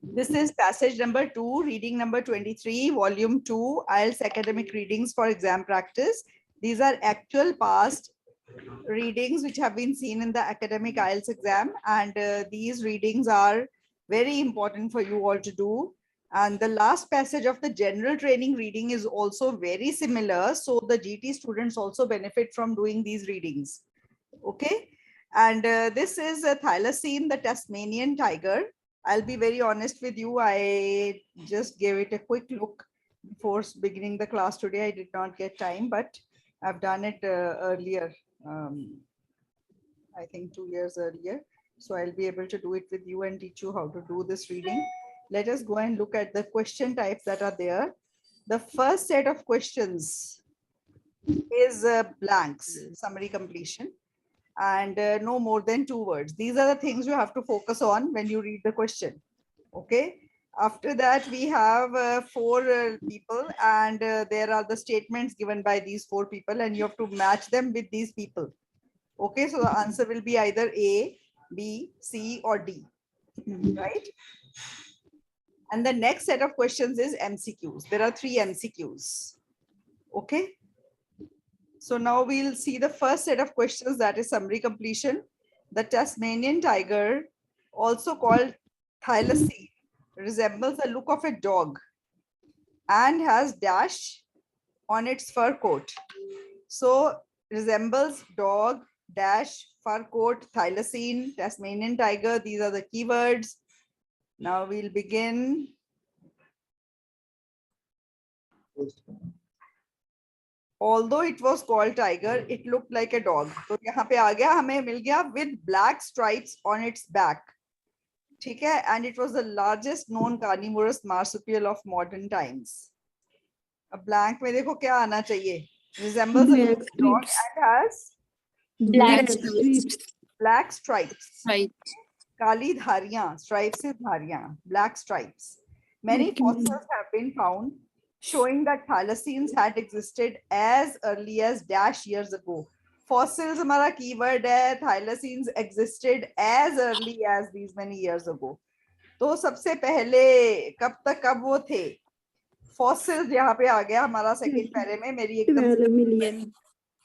This is passage number 2, reading number 23, volume 2, IELTS academic readings for exam practice. These are actual past readings which have been seen in the academic IELTS exam, and these readings are very important for you all to do. And the last passage of the general training reading is also very similar, so the GT students also benefit from doing these readings. Okay, and this is a thylacine, the Tasmanian tiger. I'll be very honest with you, I just gave it a quick look before beginning the class today. I did not get time, but I've done it earlier, I think 2 years earlier. So I'll be able to do it with you and teach you how to do this reading. Let us go and look at the question types that are there. The first set of questions is blanks, summary completion, and no more than 2 words. These are the things you have to focus on when you read the question. Okay. After that, we have 4 people, and there are the statements given by these 4 people, and you have to match them with these people. Okay, so the answer will be either A, B, C, or D, right? And the next set of questions is MCQs. There are 3 MCQs. Okay. So now we'll see the first set of questions, that is summary completion. The Tasmanian tiger, also called thylacine, resembles the look of a dog and has dash on its fur coat. So resembles dog, dash, fur coat, thylacine, Tasmanian tiger. These are the keywords. Now we'll begin. Although it was called tiger, it looked like a dog. तो यहाँ पे आ गया, हमें मिल गया with black stripes on its back. ठीक है, and it was the largest known carnivorous marsupial of modern times. अब blank में देखो क्या आना चाहिए. Resembles a dog and has black stripes. काली धारियां, stripes is धारियां, black stripes. Many fossils have been found showing that thylacines had existed as early as dash years ago. Fossils हमारा keyword है, thylacines existed as early as these many years ago. तो सबसे पहले कब वो थे? Fossils यहाँ पे आ गया हमारा सेकंड पैरे में, मेरी एकदम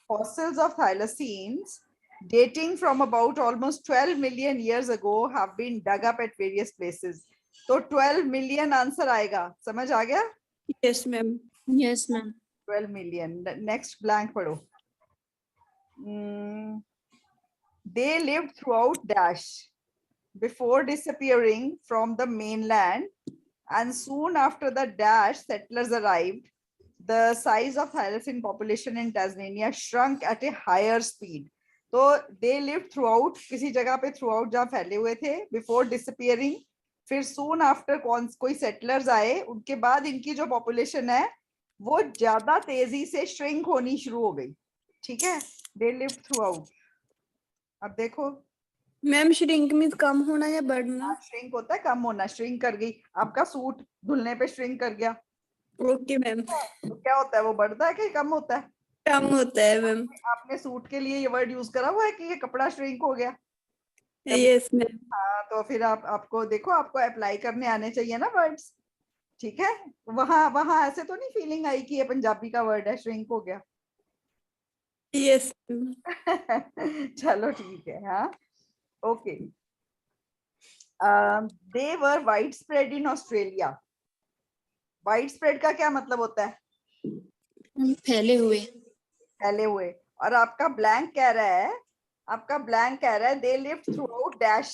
fossils of thylacines dating from about almost 12 million years ago have been dug up at various places. तो 12 million आंसर आएगा, समझ आ गया? Yes, ma'am. Yes, ma'am. 12 million. Next blank पढ़ो. They lived throughout dash before disappearing from the mainland, and soon after the dash settlers arrived, the size of thylacine population in Tasmania shrunk at a higher speed. तो they lived throughout, किसी जगह पे throughout जहाँ फैले हुए थे, before disappearing, फिर soon after कोई settlers आए, उनके बाद इनकी जो population है वो ज्यादा तेजी से shrink होनी शुरू हो गई. ठीक है, they lived throughout. अब देखो, मैम श्रिंक मीन्स कम होना या बढ़ना? श्रिंक होता है कम होना. श्रिंक कर गई, आपका सूट धुलने पे श्रिंक कर गया. Okay ma'am. तो क्या होता है, वो बढ़ता है कि कम होता है? कम होता है मैम. आपने सूट के लिए ये वर्ड यूज करा हुआ है कि ये कपड़ा श्रिंक हो गया? Yes ma'am. हाँ, तो फिर आपको देखो, आपको अप्लाई करने आने चाहिए ना वर्ड्स. ठीक है, वहां वहां ऐसे तो नहीं फीलिंग आई कि ये पंजाबी का वर्ड है, श्रिंक हो गया? यस. चलो ठीक है. हाँ, okay. they were widespread in Australia. Widespread का क्या मतलब होता है? फैले हुए. फैले हुए. और आपका ब्लैंक कह रहा है they lived throughout dash.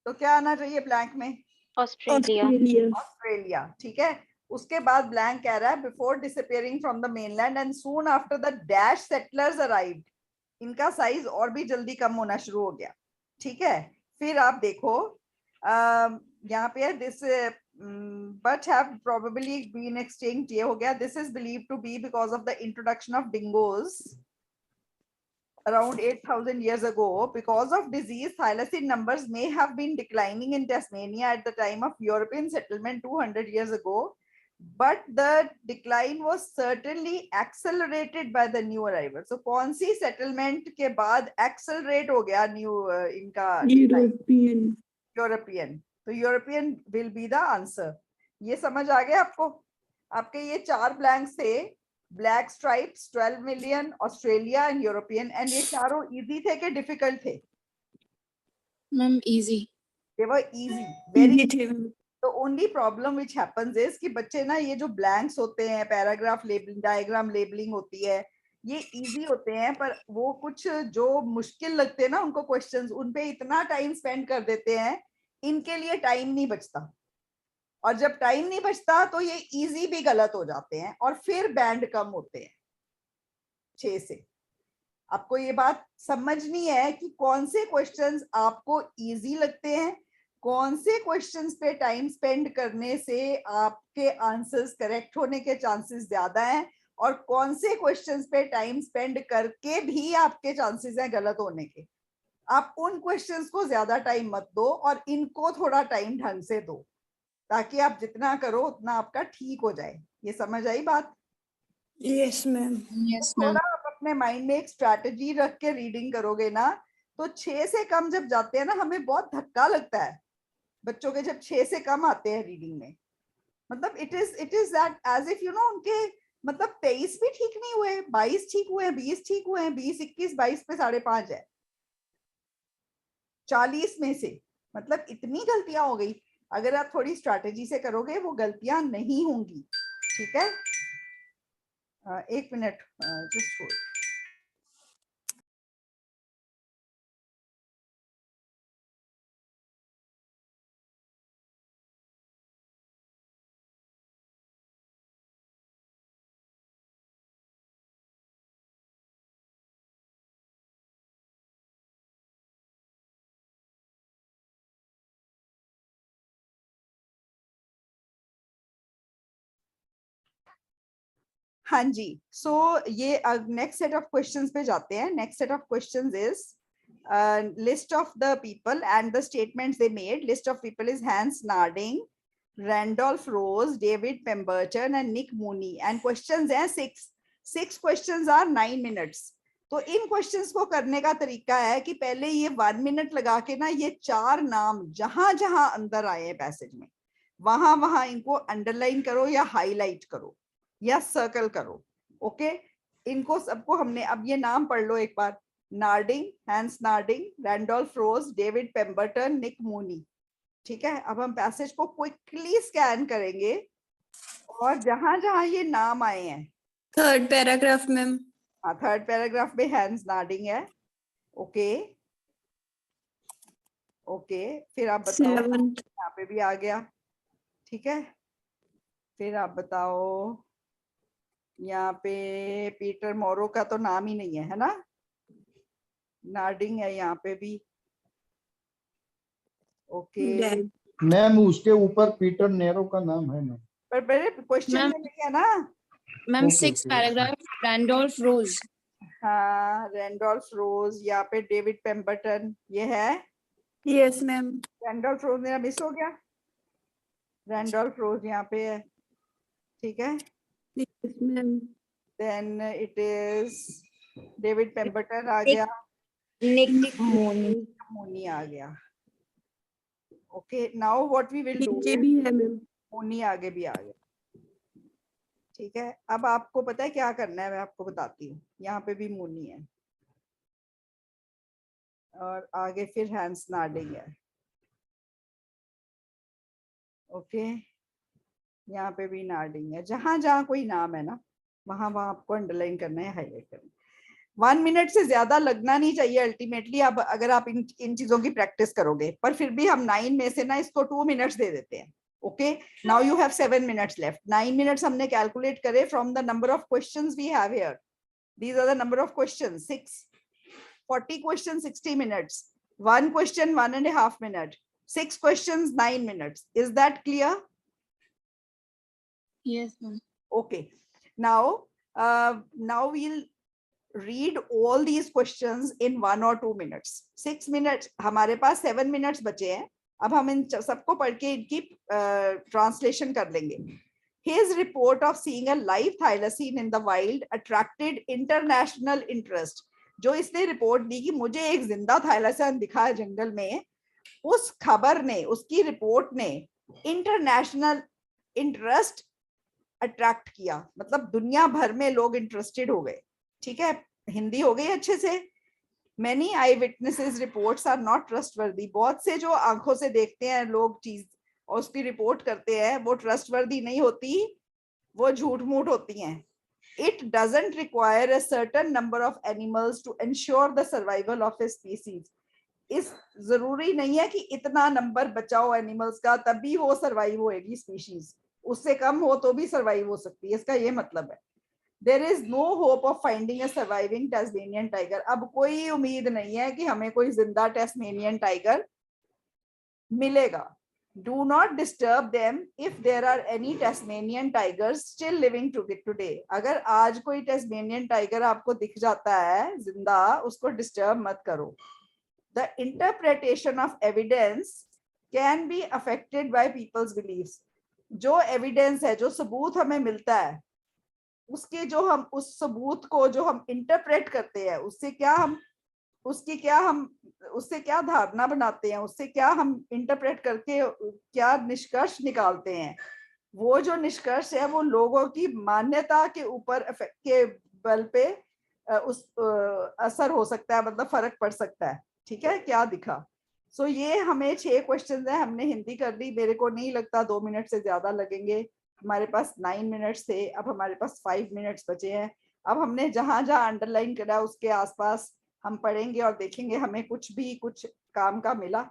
तो क्या आना चाहिए ब्लैंक में? ऑस्ट्रेलिया. ठीक है, उसके बाद ब्लैंक कह रहा है before disappearing from the mainland and soon after the dash settlers arrived. इनका साइज और भी जल्दी कम होना शुरू हो गया. ठीक है, फिर आप देखो यहाँ पे this but have probably been extinct, ये हो गया. This is believed to be because of the introduction of dingoes around 8,000 years ago. Because of disease, thylacine numbers may have been declining in Tasmania at the time of European settlement 200 years ago, but the decline was certainly accelerated by the new arrival. So कौन सी settlement के बाद accelerate हो गया new इनका? European. तो European will be the answer. ये समझ आ गया आपको? आपके ये 4 ब्लैंक्स थे, black stripes, 12 million, Australia and European, and ये चारों इजी थे कि डिफिकल्ट थे? Ma'am easy. They were easy, very. Easy थे मैम। तो only problem which happens is कि बच्चे ना ये जो ब्लैंक्स होते हैं, पैराग्राफ लेबलिंग, डायग्राम लेबलिंग होती है, ये इजी होते हैं, पर वो कुछ जो मुश्किल लगते हैं ना उनको क्वेश्चंस, उन पे इतना टाइम स्पेंड कर देते हैं, इनके लिए टाइम नहीं बचता। और जब टाइम नहीं बचता तो ये इजी भी गलत हो जाते हैं और फिर बैंड कम होते हैं 6 से। आपको ये बात समझनी है कि कौन से क्वेश्चंस आपको इजी लगते हैं, कौन से क्वेश्चंस पे टाइम स्पेंड करने से आपके आंसर्स करेक्ट होने के चांसेस ज्यादा हैं, और कौन से क्वेश्चंस पे टाइम स्पेंड करके भी आपके चांसेस हैं गलत होने के। आप उन क्वेश्चंस को ज्यादा टाइम मत दो और इनको थोड़ा टाइम ढंग से दो, ताकि आप जितना करो उतना आपका ठीक हो जाए। ये समझ आई बात? Yes ma'am. Yes ma'am. थोड़ा आप अपने माइंड में एक स्ट्रैटेजी रख के रीडिंग करोगे ना, तो 6 से कम जब जाते हैं ना, हमें बहुत धक्का लगता है बच्चों के जब 6 से कम आते हैं रीडिंग में। मतलब it is that as if you know उनके मतलब 23 भी ठीक नहीं हुए, 22 ठीक हुए हैं, 20 ठीक हुए हैं, 20, 21, 22 पे 5.5 है 40 में से। मतलब इतनी गलतियां हो गई। अगर आप थोड़ी स्ट्रैटेजी से करोगे वो गलतियां नहीं होंगी। ठीक है, 1 मिनट जस्ट होल्ड। हाँ जी, सो ये नेक्स्ट सेट ऑफ क्वेश्चंस पे जाते हैं। Next set of questions is list of the people and the statements they made. List of people is Hans Narding, Randolph Rose, David Pemberton and Nick Mooney. And questions हैं 6. 6 questions are 9 minutes. तो इन questions को करने का तरीका है कि पहले ये 1 मिनट लगा के ना ये 4 नाम जहां जहां अंदर आए हैं पैसेज में, वहां वहां इनको अंडरलाइन करो या हाईलाइट करो या सर्कल करो। ओके, इनको सबको हमने, अब ये नाम पढ़ लो एक बार। नार्डिंग, हैंस नार्डिंग, रैंडोल्फ रोज, डेविड पेम्बरटन, निक मूनी। ठीक है, अब हम पैसेज को क्विकली स्कैन करेंगे और जहां जहां ये नाम आए हैं, 3rd पैराग्राफ मैम। हाँ 3rd पैराग्राफ में हैंस नार्डिंग है। ओके ओके, फिर आप बताओ, 7th। यहाँ पे भी आ गया। ठीक है, फिर आप बताओ, यहाँ पे पीटर मोरो का तो नाम ही नहीं है ना, नार्डिंग है यहाँ पे भी। ओके, मैम उसके ऊपर पीटर नेरो का नाम है मैम। पर मेरे क्वेश्चन मैम। में नहीं है ना। Ma'am Okay, 6 okay. Paragraph Randolph Rose. हाँ, रैंडोल्फ रोज, यहाँ पे डेविड पेम्बरटन, ये है यस मैम। रैंडोल्फ रोज। मेरा मिस हो गया, रैंडोल्फ रोज यहाँ पे है। ठीक है, yes ma'am. Then it is David Pemberton आ गया, निक मोनी। मोनी आ गया। Okay, now what we will do, नीचे भी है मैम। मोनी आगे भी आ गया। ठीक है, अब आपको पता है क्या करना है, मैं आपको बताती हूँ। यहाँ पे भी मोनी है और आगे फिर हैंस नार्डिंग है। ओके, यहाँ पे भी नार्डिंग है। जहां जहां कोई नाम है ना, वहां वहां आपको अंडरलाइन करना है, हाईलाइट करना है। 1 मिनट से ज्यादा लगना नहीं चाहिए अल्टीमेटली, अब अगर आप इन चीजों की प्रैक्टिस करोगे। पर फिर भी हम 9 में से ना इसको 2 मिनट्स दे देते हैं। Okay, now you have 7 minutes left. 9 minutes हमने कैलकुलेट करे from the number of questions we have here. These are the number of questions, 6, 40 questions 60 minutes, 1 question 1.5 minute, 6 questions 9 minutes. Is that clear? Yes ma'am. Okay, now we'll read all these questions in 1 or 2 minutes. 6 minutes, हमारे पास 7 minutes बचे हैं। अब हम इन सबको पढ़ के इनकी translation कर लेंगे। His report of seeing a live thylacine in the wild attracted international interest. जो इसने रिपोर्ट दी कि मुझे एक जिंदा थाइलासन दिखा है जंगल में, उस खबर ने, उसकी रिपोर्ट ने इंटरनेशनल इंटरेस्ट अट्रैक्ट किया, मतलब दुनिया भर में लोग इंटरेस्टेड हो गए। ठीक है, हिंदी हो गई अच्छे से। Many eyewitnesses reports are not trustworthy. बहुत से जो आंखों से देखते हैं लोग चीज और उसकी रिपोर्ट करते हैं, वो ट्रस्टवर्दी नहीं होती, वो झूठ मूठ होती हैं। It doesn't require a certain number of animals to ensure the survival of a species. इस जरूरी नहीं है कि इतना नंबर बचाओ एनिमल्स का तभी वो सरवाइव होएगी स्पीशीज, उससे कम हो तो भी सरवाइव हो सकती है, इसका ये मतलब है। There is no hope of finding a surviving Tasmanian tiger. अब कोई उम्मीद नहीं है कि हमें कोई जिंदा टेस्मेनियन टाइगर मिलेगा। Do not disturb them if there are any Tasmanian tigers still living today. अगर आज कोई टेस्मेनियन टाइगर आपको दिख जाता है जिंदा, उसको डिस्टर्ब मत करो। The interpretation of evidence can be affected by people's beliefs. जो एविडेंस है, जो सबूत हमें मिलता है, उसके जो हम उस सबूत को जो हम इंटरप्रेट करते हैं, उससे क्या धारणा बनाते हैं, उससे क्या हम इंटरप्रेट करके क्या निष्कर्ष निकालते हैं, वो जो निष्कर्ष है वो लोगों की मान्यता के ऊपर के बल पे असर हो सकता है, मतलब फर्क पड़ सकता है। ठीक है, क्या दिखा। सो ये हमें 6 क्वेश्चन है, हमने हिंदी कर ली। मेरे को नहीं लगता 2 मिनट से ज्यादा लगेंगे, हमारे पास 9 मिनट्स थे, अब हमारे पास 5 मिनट्स बचे हैं। अब हमने जहां जहां अंडरलाइन करा उसके आसपास हम पढ़ेंगे और देखेंगे हमें कुछ काम का मिला।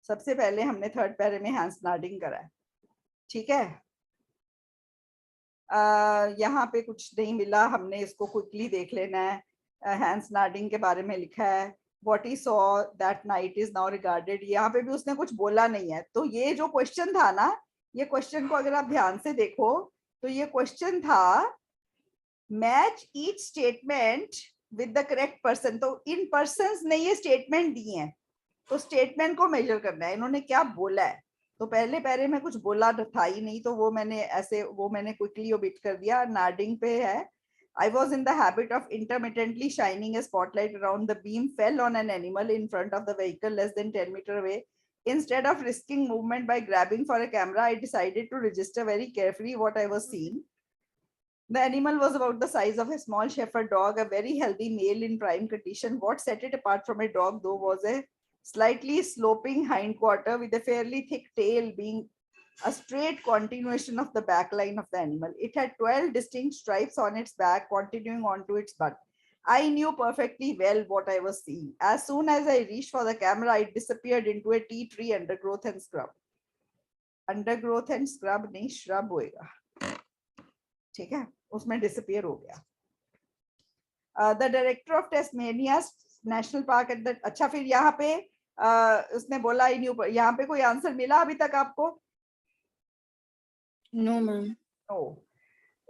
सबसे पहले हमने थर्ड पैरे में हैंड्स नॉडिंग करा है। ठीक है, यहाँ पे कुछ नहीं मिला, हमने इसको क्विकली देख लेना है। हैंड्स नॉडिंग के बारे में लिखा है, What he saw that night is now regarded. यहाँ पे भी उसने कुछ बोला नहीं है। तो ये जो क्वेश्चन था ना, ये क्वेश्चन को अगर आप ध्यान से देखो तो ये क्वेश्चन था match each statement with the correct person. तो इन पर्संस ने ये स्टेटमेंट दी हैं, तो स्टेटमेंट को मेजर करना है, इन्होंने क्या बोला है। तो पहले पैरे में कुछ बोला था ही नहीं, तो वो मैंने क्विकली ओमिट कर दिया। नॉडिंग पे है, I was in the habit of intermittently shining a spotlight around the beam fell on an animal in front of the vehicle less than 10 meters away. Instead of risking movement by grabbing for a camera, I decided to register very carefully what I was seeing. The animal was about the size of a small shepherd dog, a very healthy male in prime condition. What set it apart from a dog, though, was a slightly sloping hindquarter with a fairly thick tail being a straight continuation of the back line of the animal. It had 12 distinct stripes on its back, continuing onto its butt. I knew perfectly well what I was seeing. As soon as I reached for the camera, it disappeared into a tea tree undergrowth and scrub. Undergrowth and scrub नहीं, shrub होएगा। ठीक है, उसमें disappear हो गया। The director of Tasmania's National Park at the, अच्छा फिर यहाँ पे उसने बोला I knew, यहाँ पे कोई आंसर मिला अभी तक आपको? No, ma'am. No.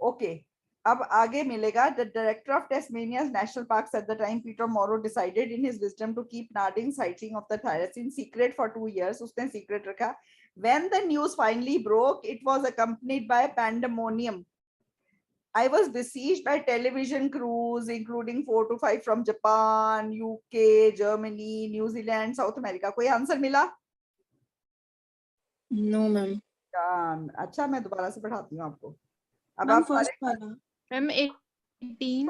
Okay. अब आगे मिलेगा। The director of Tasmania's national parks at the time, Peter Morrow, decided in his wisdom to keep Narding sighting of the thylacine secret for 2 years. उसने secret रखा। When the news finally broke, it was accompanied by pandemonium. I was besieged by television crews, including 4 to 5 from Japan, UK, Germany, New Zealand, South America. कोई answer मिला? No, ma'am. अच्छा, मैं दोबारा से पढ़ाती हूँ आपको। अब मैम आप फर्स्ट वाला। Ma'am, 18.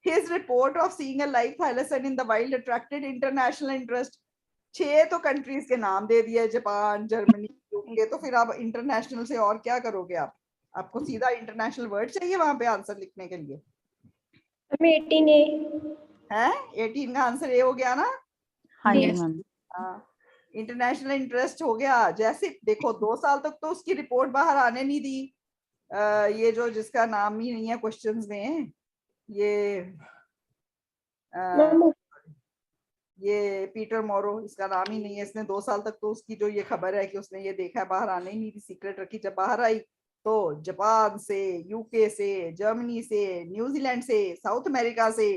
His report of seeing a live thylacine in the wild attracted international interest. 6 तो कंट्रीज के नाम दे दिए, जापान, जर्मनी, यूके। तो फिर आप इंटरनेशनल से और क्या करोगे आप? आपको सीधा इंटरनेशनल वर्ड चाहिए वहां पे आंसर लिखने के लिए। 18A है 18 का आंसर ए हो गया ना? हाँ जी Yes. मैम। इंटरनेशनल इंटरेस्ट हो गया। जैसे देखो 2 साल तक तो उसकी रिपोर्ट बाहर आने नहीं दी। ये जो जिसका नाम ही नहीं है क्वेश्चंस में, ये पीटर मोरो, इसका नाम ही नहीं है। इसने 2 साल तक तो उसकी जो ये खबर है कि उसने ये देखा है बाहर आने ही नहीं दी, सीक्रेट रखी। जब बाहर आई तो जापान से, यूके से, जर्मनी से, न्यूजीलैंड से, साउथ अमेरिका से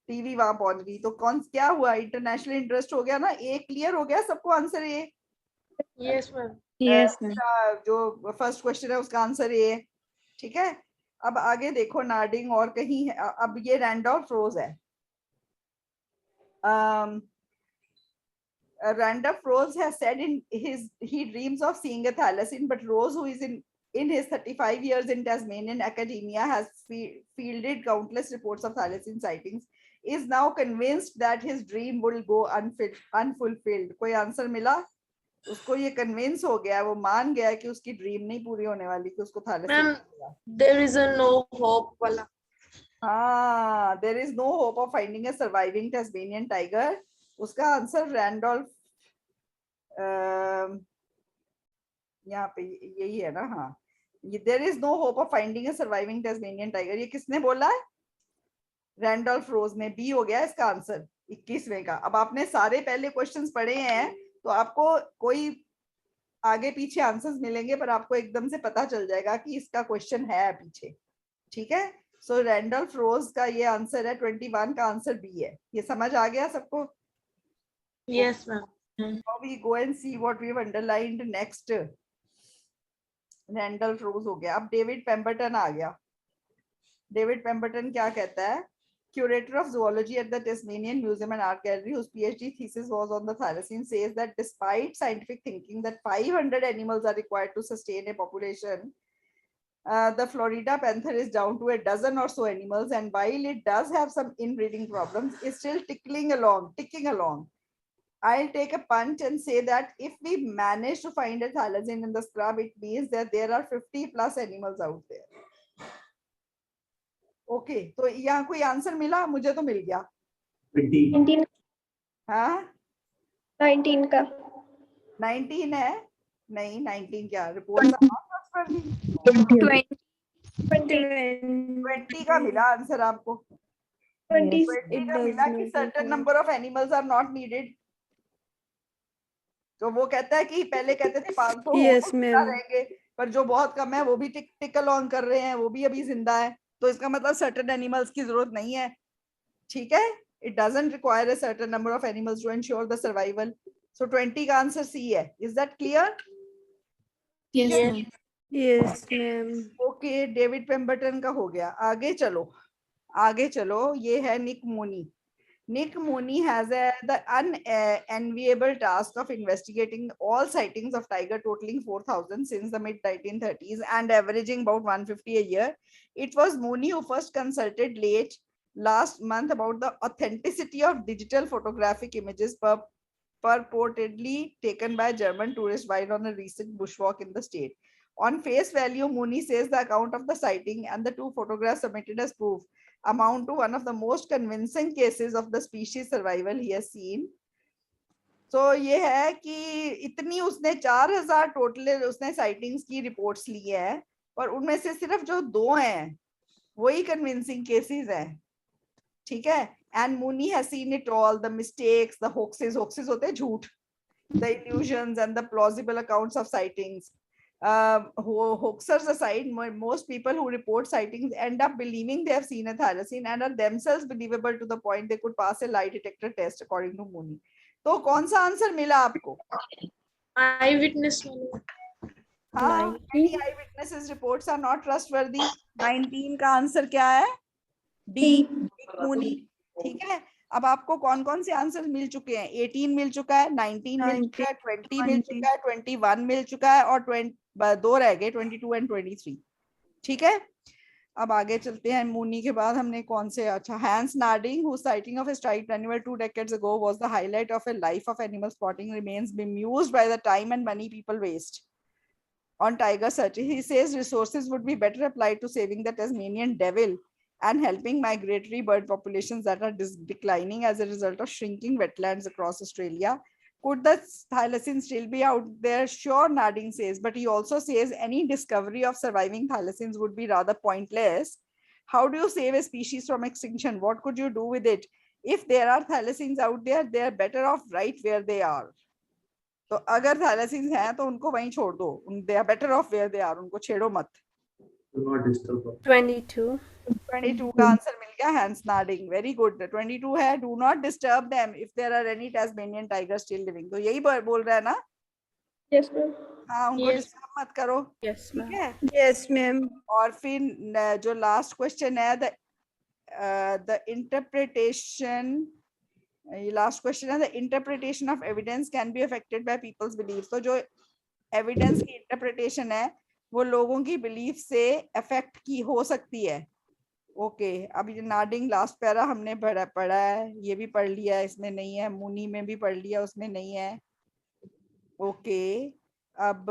टीवी वहां पहुंच गई। तो क्या हुआ? इंटरनेशनल इंटरेस्ट हो गया ना। ए क्लियर हो गया सबको? Answer A? Yes ma'am. Yes, ma'am. जो फर्स्ट क्वेश्चन है उसका आंसर ए है। ठीक है, अब आगे देखो नार्डिंग और कहीं है। अब ये रैंडोल्फ रोज है। Randolph Rose has said he dreams of seeing a thylacine, but Rose, who is in his 35 years in Tasmanian academia, has fielded countless reports of thylacine sightings, is now convinced that his dream will go unfulfilled. कोई answer मिला? उसको ये convince हो गया, वो मान गया कि उसकी ड्रीम नहीं पूरी होने वाली, कि उसको thalassaemia Ma'am, there is a no hope wala. हाँ, there is no hope of finding a surviving Tasmanian tiger. उसका आंसर रैंडोल्फ यहाँ पे यही है ना? हाँ, there is no hope of finding a surviving Tasmanian tiger. ये किसने बोला है? रैंडोल्फ रोज ने। बी हो गया इसका आंसर 21वें का। अब आपने सारे पहले क्वेश्चंस पढ़े हैं तो आपको कोई आगे पीछे आंसर्स मिलेंगे, पर आपको एकदम से पता चल जाएगा कि इसका क्वेश्चन है पीछे। ठीक है, सो रैंडोल्फ रोज का ये आंसर है, 21 का आंसर बी है। ये समझ आ गया सबको? Yes, ma'am. Now we go and see what we've underlined next. Randolph Rose हो गया। अब डेविड पेम्बरटन आ गया। डेविड पेम्बरटन क्या कहता है? Curator of zoology at the Tasmanian Museum and Art Gallery, whose PhD thesis was on the thylacine, says that despite scientific thinking that 500 animals are required to sustain a population, the Florida panther is down to a dozen or so animals, and while it does have some inbreeding problems, is still ticking along. I'll take a punt and say that if we manage to find a thylacine in the scrub, it means that there are 50 plus animals out there. Okay, तो यहाँ कोई answer मिला? मुझे तो मिल गया। 19. हाँ, 19 का 19 है? नहीं, 19 क्या? रिपोर्ट 20 का मिला आंसर आपको। 20 20 का मिला कि certain number of animals are not needed. तो वो कहता है कि पहले कहते थे 500 रहेंगे, पर जो बहुत कम है वो भी टिक अलोंग कर रहे हैं, वो भी अभी जिंदा है। तो इसका मतलब सर्टेन एनिमल्स की जरूरत नहीं है। ठीक है, it doesn't require a certain number of animals to ensure the survival. So 20 का आंसर सी है। Is that clear? Yes, ma'am. Okay, David Pemberton का हो गया। आगे चलो। ये है निक Moni. Nick Mooney has the unenviable task of investigating all sightings of tiger, totaling 4,000 since the mid-1930s and averaging about 150 a year. It was Mooney who first consulted late last month about the authenticity of digital photographic images purportedly taken by German tourists while on a recent bushwalk in the state. On face value, Mooney says the account of the sighting and the two photographs submitted as proof amount to one of the most convincing cases of the species survival he has seen. So ये है कि इतनी उसने 4000 total उसने sightings की reports ली है, पर उनमें से सिर्फ जो 2 हैं वही कन्विंसिंग केसेस हैं। ठीक है, and Mooney has seen it all, the mistakes, the hoaxes होते हैं झूठ, the illusions and the plausible accounts of sightings. Hoaxers aside, most people who report sightings end up believing they have seen a thylacine and are themselves believable to the point they could pass a lie detector test, according to Mooney. तो कौन सा answer मिला आपको? eyewitness. हाँ, many eyewitnesses reports are not trustworthy. 19 का answer क्या है? D, Mooney. ठीक है, अब आपको कौन कौन से आंसर मिल चुके हैं? 18 मिल चुका है, 19 मिल चुका है, 20 मिल चुका है, 21 मिल चुका है, और 2 रह गए, 22 एंड 23। ठीक है, अब आगे चलते हैं। मूनी के बाद हमने कौन से? अच्छा, hence नार्डिंग, whose sighting of a striped animal 2 decades ago was the highlight of a life of animal spotting, remains bemused by the time and money people waste on tiger search. He says resources would be better applied to saving the Tasmanian devil and helping migratory bird populations that are declining as a result of shrinking wetlands across Australia. Could the thylacine still be out there? Sure, Narding says, but he also says any discovery of surviving thylacines would be rather pointless. How do you save a species from extinction? What could you do with it? If there are thylacines out there, they are better off right where they are. तो अगर thylacines हैं तो उनको वहीं छोड़ दो. They are better off where they are. उनको छेड़ो मत. 22. 22 का आंसर मिल गया हैंस नार्डिंग। Very good. 22 है, do not disturb them if there are any Tasmanian tiger still living. तो यही बोल रहा है ना? Yes, ma'am. हाँ, उनको डिस्टर्ब मत करो। Yes, ठीक ma'am. है, Yes, ma'am. और फिर जो लास्ट क्वेश्चन है, द इंटरप्रिटेशन ये लास्ट क्वेश्चन है, the interpretation of evidence can be affected by people's belief. तो जो एविडेंस की इंटरप्रिटेशन है वो लोगों की बिलीफ से अफेक्ट की हो सकती है। ओके अब ये नाडिंग लास्ट पैरा हमने पढ़ा है, ये भी पढ़ लिया है, इसमें नहीं है। मुनी में भी पढ़ लिया, उसमें नहीं है। ओके अब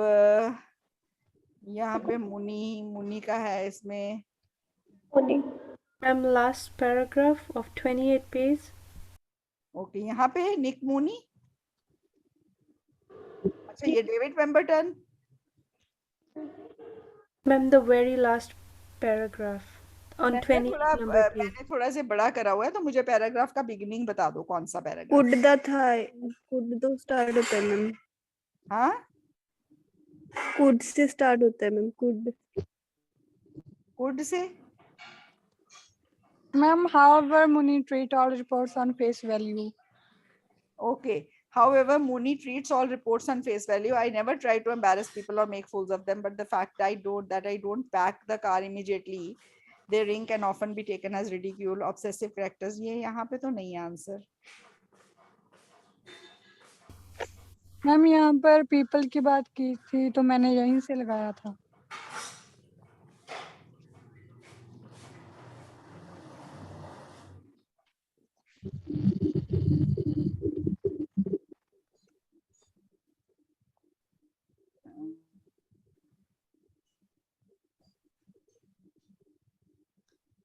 यहाँ पे मुनी का है इसमें। Muni. Ma'am, last paragraph of 28 page. Okay यहाँ पे है निक मुनी। अच्छा ये David Pemberton. Ma'am, the very last paragraph on 20 number page. मैंने थोड़ा से बड़ा करा हुआ है, तो मुझे पैराग्राफ का बिगिनिंग बता दो, कौन सा पैराग्राफ। कुड द था, कुड तो स्टार्ट होता है मैम, हाँ कुड से स्टार्ट होता है ma'am, could. Could say. Ma'am, however, Muni treat all reports on face value. Okay. However, Mooney treats all reports on face value. I never try to embarrass people or make fools of them, but the fact I don't pack the car immediately, their ring can often be taken as ridicule. Obsessive characters. ये यहाँ पे तो नहीं है answer. Ma'am यहाँ पर people की बात की थी तो मैंने यहीं से लगाया था।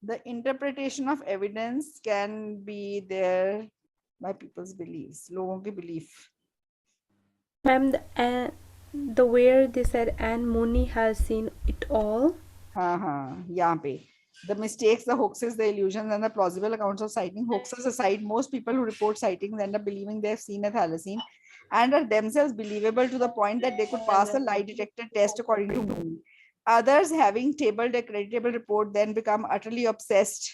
The interpretation of evidence can be there by people's beliefs. लोगों की belief. Ma'am, the where they said and Muni has seen it all. हाँ यहाँ पे the mistakes, the hoaxes, the illusions, and the plausible accounts of sighting. Hoaxes aside, most people who report sightings end up believing they have seen a thylacine and are themselves believable to the point that they could pass a lie detector test according to Mooney. Others, having tabled a creditable report, then become utterly obsessed,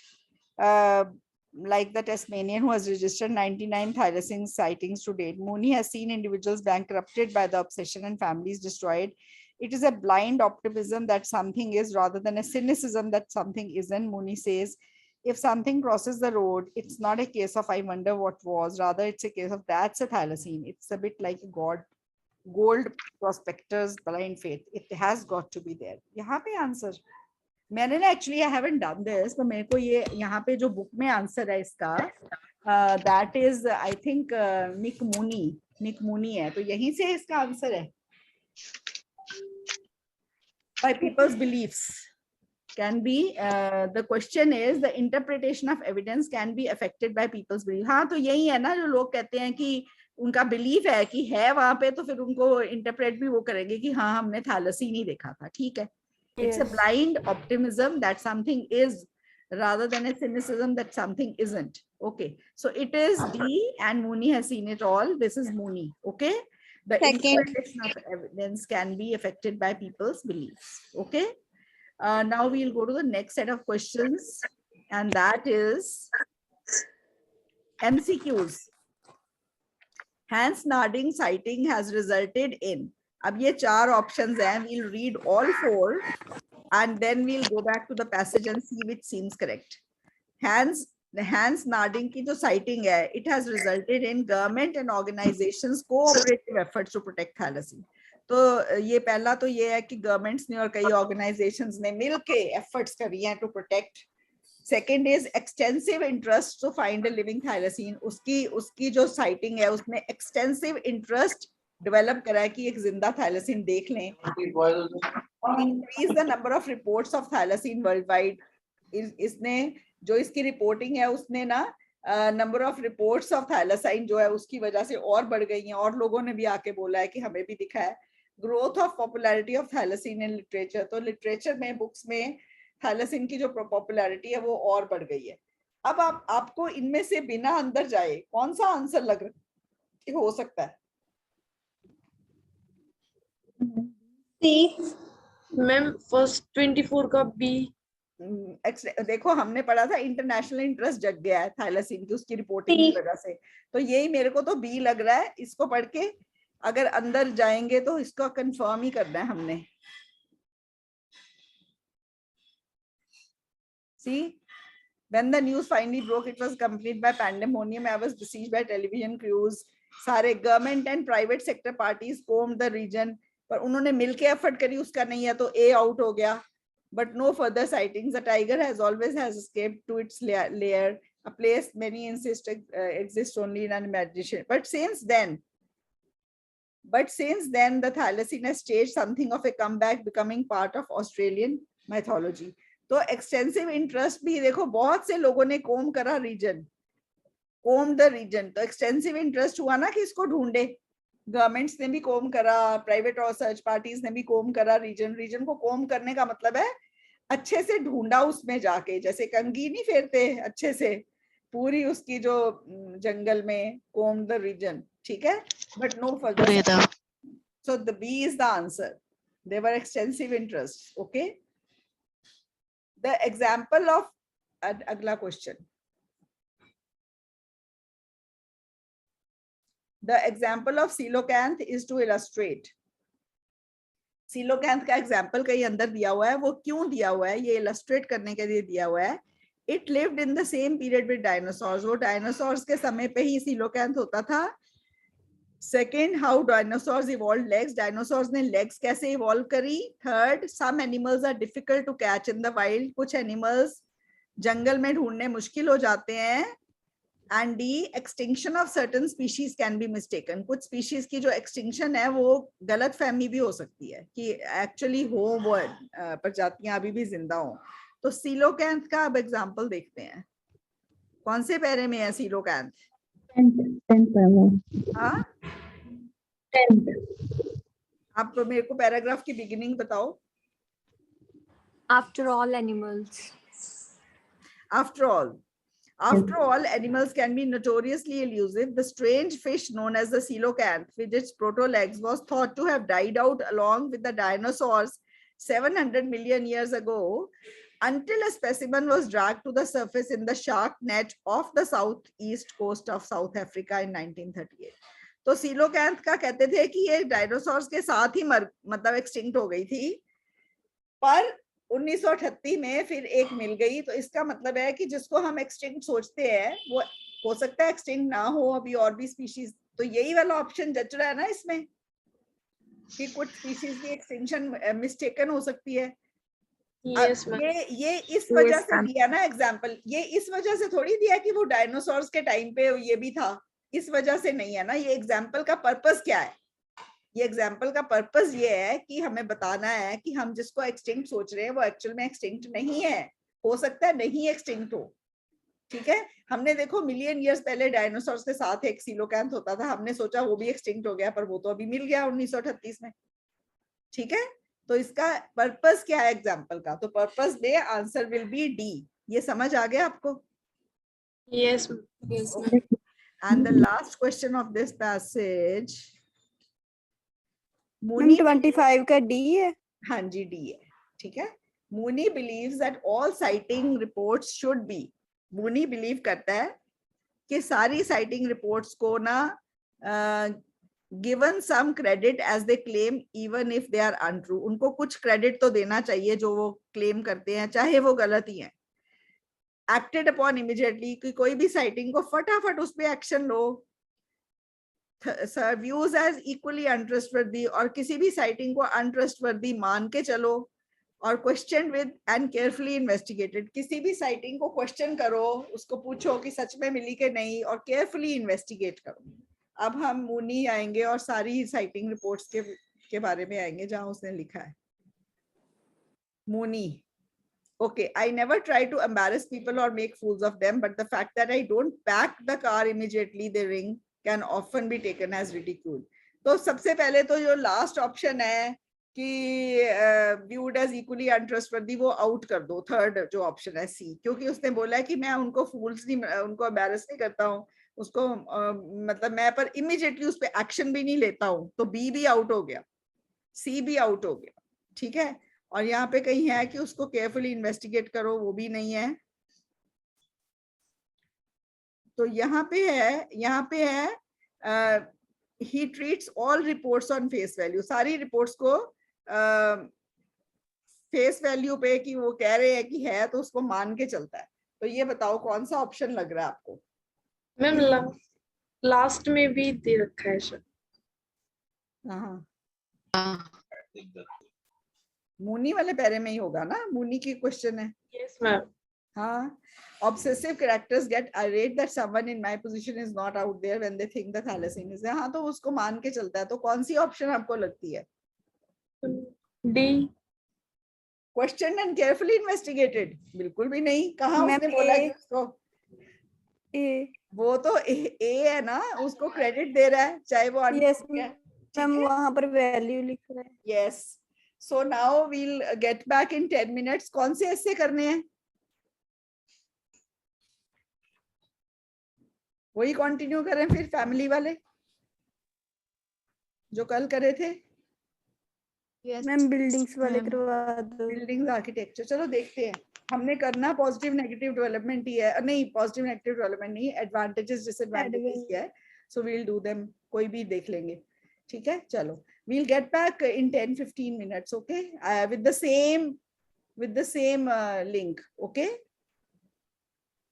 like the Tasmanian who has registered 99 thylacine sightings to date. Mooney has seen individuals bankrupted by the obsession and families destroyed. It is a blind optimism that something is rather than a cynicism that something isn't. Mooney says, if something crosses the road, it's not a case of I wonder what was, rather it's a case of that's a thylacine. It's a bit like a gold prospector's blind faith. It has got to be there. यहाँ पे answer मैंने ना actually I haven't done this, तो मेरे को ये यहाँ पे जो बुक में आंसर है इसका that is I think Nick Mooney है, तो यहीं से इसका आंसर है। By people's beliefs can be the question is the interpretation of evidence can be affected by people's belief. हाँ तो यही है ना, जो लोग कहते हैं कि उनका बिलीफ है कि है वहां पे, तो फिर उनको इंटरप्रेट भी वो करेंगे कि हाँ हमने थैलेसीन ही देखा था। ठीक है, it's a blind optimism that something is rather than a cynicism that something isn't. Okay, so it is D and Mooney has seen it all. This is Mooney. Okay, the interpretation of evidence can be affected by people's beliefs. Okay, now we'll go to the next set of questions, and that is MCQs. Hans Narding sighting has resulted in. अब ये चार options हैं. We'll read all four, and then we'll go back to the passage and see which seems correct. Hans Narding की जो sighting है, it has resulted in government and organizations cooperative efforts to protect thalassemia. तो ये पहला तो ये है कि governments ने और कई organizations ने मिलके efforts करी हैं to protect. Second is extensive interest to find a living thylacine. उसकी जो sighting है उसमें extensive interest develop करा है कि एक जिंदा thylacine देख लें. Increase the number of reports of thylacine worldwide. इसने जो इसकी reporting है उसने ना number of reports of thylacine जो है उसकी वजह से और बढ़ गई हैं, और लोगों ने भी आके बोला है कि हमें भी दिखा है. Growth of popularity of thylacine in literature. तो literature में books में थैलेसीन की जो पॉपुलैरिटी है वो और बढ़ गई है. अब आपको इनमें से बिना अंदर जाए कौन सा आंसर लग रहा है हो सकता है? C. मैम फर्स्ट 24 का B. देखो हमने पढ़ा था इंटरनेशनल इंटरेस्ट जग गया है थैलेसीन की उसकी रिपोर्टिंग की वजह से, तो यही मेरे को तो B लग रहा है. इसको पढ़ के अगर अंदर जाएंगे तो इसको कंफर्म ही करना है हमने. See, When the news finally broke, it was accompanied by pandemonium. I was besieged by television crews. सारे government and private sector parties combed the region, पर उन्होंने मिलके एफर्ट करी, उसका नहीं है तो ए आउट हो गया. But no further sightings. The tiger has always escaped to its lair, a place many insist exists only in an imagination. But since then, the thylacine has staged something of a comeback, becoming part of Australian mythology. तो extensive interest भी देखो, बहुत से लोगों ने कोम करा reason, come the reason. तो extensive interest हुआ ना कि इसको ढूंढे. गवर्नमेंट्स ने भी कोम करा, प्राइवेट और सर्च पार्टीज ने भी कोम करा रीजन. रीजन को कोम करने का मतलब है अच्छे से ढूंढा उसमें जाके, जैसे कंघी नहीं फेरते अच्छे से, पूरी उसकी जो जंगल में कोम द रीजन. ठीक है, but no further. So the B is the answer. There were extensive interests. Okay. The example of agla question. The example of coelacanth is to illustrate. coelacanth का example कहीं अंदर दिया हुआ है. वो क्यों दिया हुआ है? ये illustrate करने के लिए दिया हुआ है. It lived in the same period with dinosaurs. वो dinosaurs के समय पे ही coelacanth होता था. Second, how dinosaurs evolved legs. Dinosaurs ने legs कैसे evolve करी. Third, some animals are difficult to catch in the wild. कुछ animals जंगल में ढूंढने मुश्किल हो जाते हैं. And D, extinction of certain species can be mistaken. कुछ species की जो extinction है वो गलत फहमी भी हो सकती है कि actually हो वो प्रजातियां अभी भी जिंदा हो. तो coelacanth का अब example देखते हैं. कौन से पैरे में है coelacanth? हाँ, आप मेरे को पैराग्राफ की बिगिनिंग बताओ. After all animals. After all, animals can be notoriously elusive. The strange fish known as the coelacanth, with its proto-legs, was thought to have died out along with the dinosaurs 700 million years ago, until a specimen was dragged to the surface in the shark net off the southeast coast of South Africa in 1938. तो coelacanth का कहते थे कि ये dinosaurs के साथ ही मतलब extinct हो गई थी, पर 1938 में फिर एक मिल गई. तो इसका मतलब है कि जिसको हम एक्सटिंक्ट सोचते हैं वो हो सकता है एक्सटिंक्ट ना हो अभी और भी स्पीशीज. तो यही वाला ऑप्शन जच रहा है ना इसमें कि कुछ स्पीशीज की एक्सटिंक्शन मिस्टेकन हो सकती है. Yes, ये इस वजह से दिया ना एग्जाम्पल. ये इस वजह से थोड़ी दिया कि वो डायनासोर्स के टाइम पे ये भी था, इस वजह से नहीं है ना. ये एग्जाम्पल का पर्पस क्या है? ये एग्जाम्पल का पर्पस ये है कि हमें बताना है कि हम जिसको एक्सटिंक्ट सोच रहे हैं वो एक्चुअल में एक्सटिंक्ट नहीं है. हो सकता है नहीं एक्सटिंक्ट हो. ठीक है, हमने देखो मिलियन ईयर्स पहले डायनासोर्स के साथ एक coelacanth होता था. हमने सोचा वो भी एक्सटिंक्ट हो गया, पर वो तो अभी मिल गया 1938 में. ठीक है, तो इसका पर्पस क्या है एग्जाम्पल का? तो purpose they, answer will be D. ये समझ आ गया आपको? yes. And the last question of this passage, ma'am 25 का डी है. हाँ जी, डी है. ठीक है. Mooney believes that all sighting reports should be. Mooney believe करता है कि सारी sighting reports को ना given some credit as they claim, even if they are untrue. उनको कुछ credit तो देना चाहिए जो वो claim करते हैं, चाहे वो गलत ही है. Acted upon immediately, कि कोई भी sighting को फटाफट उस पे action लो. Views as equally untrustworthy, और किसी भी sighting को untrustworthy मान के चलो. और questioned with and carefully investigated. किसी भी sighting को question करो, उसको पूछो कि सच में मिली के नहीं, और carefully investigate करो. अब हम मूनी आएंगे और सारी साइटिंग रिपोर्ट्स के बारे में आएंगे जहां उसने लिखा है. Mooney, okay, I never try to embarrass people or make fools of them, but the fact that I don't pack the car immediately they ring can often be taken as ridicule. तो सबसे पहले तो जो last option है कि viewed as equally untrustworthy, वो out कर दो. थर्ड जो ऑप्शन है सी, क्योंकि उसने बोला है कि मैं उनको फूल्स नहीं, उनको embarrass नहीं करता हूँ, उसको मतलब मैं पर इमीडिएटली उस पे एक्शन भी नहीं लेता हूं. तो बी भी आउट हो गया, सी भी आउट हो गया. ठीक है, और यहाँ पे कहीं है कि उसको केयरफुली इन्वेस्टिगेट करो, वो भी नहीं है. तो यहाँ पे है ही treats all reports on face value. सारी रिपोर्ट्स को फेस वैल्यू पे कि वो कह रहे हैं कि है तो उसको मान के चलता है. तो ये बताओ कौन सा ऑप्शन लग रहा है आपको? मैम लास्ट में भी दे रखा है सर। हाँ, मुनी वाले पैरे में ही होगा ना, मुनी की क्वेश्चन है। Yes ma'am. हाँ, obsessive characters get irate that someone in my position is not out there when they think the thalassemia is there. हाँ, तो उसको मान के चलता है। तो कौन सी ऑप्शन आपको लगती है? D. Questioned and carefully investigated, बिल्कुल भी नहीं। कहाँ मैम, उसने बोला कि A। उसको? ए। वो तो ए है ना, उसको क्रेडिट दे रहा है, चाहे वो यस ठीक है। मैम, वहां पर वैल्यू लिख रहा है। Yes. So now we'll get back in 10 minutes. कौन से ऐसे करने हैं? वही कंटिन्यू करें फिर, फैमिली वाले जो कल करे थे। मैम बिल्डिंग्स वाले मैम। करवा दो। बिल्डिंग्स आर्किटेक्चर, चलो देखते हैं। हमने करना पॉजिटिव नेगेटिव डेवलपमेंट ही है, नहीं पॉजिटिव नेगेटिव डेवलपमेंट नहीं, एडवांटेजेस डिसएडवांटेजेस ही है। सो वील डू देम, कोई भी देख लेंगे। ठीक है, चलो we'll get back in 10-15 minutes, okay, with the same link, okay.